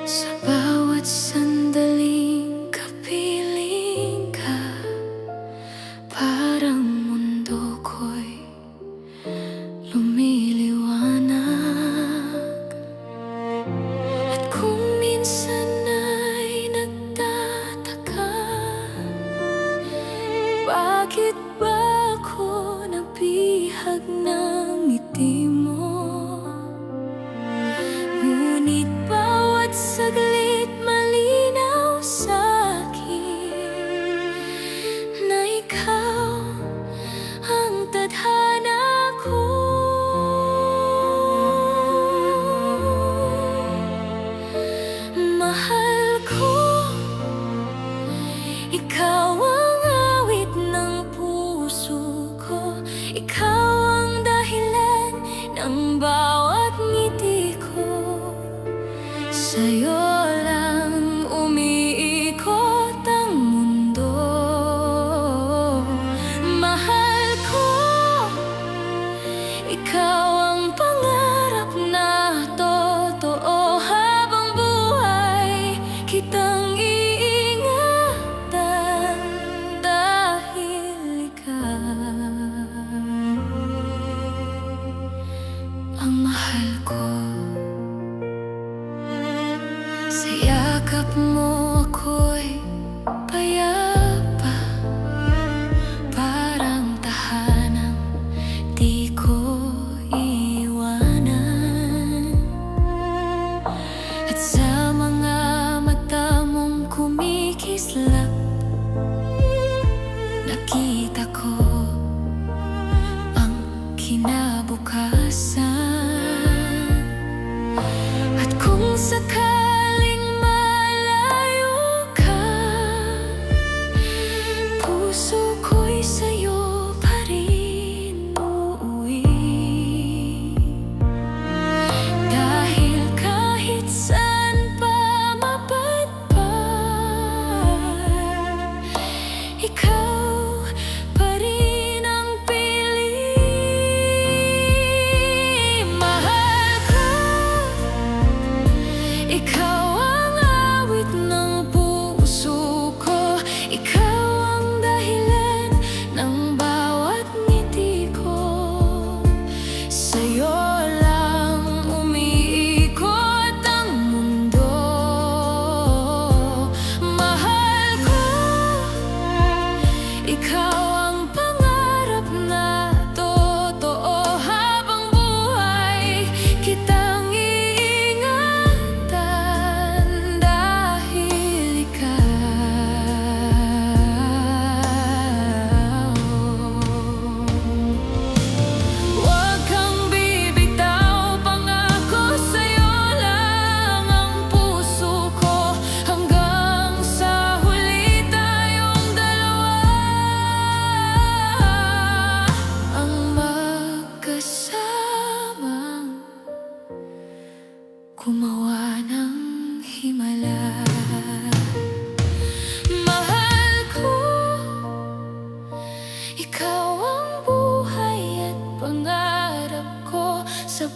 Sa bawat sandaling kapiling ka, parang mundo ko'y lumiliwanag. At kung minsan ay nagtataka, bakit ba ako nabihag ng ngiti mo? Ngunit bawat saglit malinaw sa'kin na ikaw ang tadhana ko. Mahal ko, ikaw ang awit ng puso ko. Ikaw ang dahilan ng bawat ngiti ko. Sa'yo lang umiikot ang mundo. Mahal ko, ikaw ang pangarap na totoo. Habang buhay kitang iingatan dahil ikaw ang mahal ko. Sa yakap mo ako'y payapa, parang tahanang di ko iiwanan. At sa mga mata mong kumikislap, nakita ko ang kinabukasan. At kung sakaling malayo ka, puso ko'y sa'yo pa rin uuwi. Dahil kahit saan pa mapadpad, ikaw pa rin ang pili. Mahal ko, ikaw ang awit ng puso ko. Ikaw ang dahilan ng bawat ngiti ko. Sa'yo lang umiikot ang mundo. Mahal ko, ikaw ang pangarap na totoo. Habang buhay kitang iingatan dahil ikaw. Huwag kang bibitaw, pangako sa'yo lang ang puso ko. Hanggang sa huli tayong dalawa ang magkasamang gumawa ng himala. Mahal ko, ikaw ang buhay at pangarap ko. Sa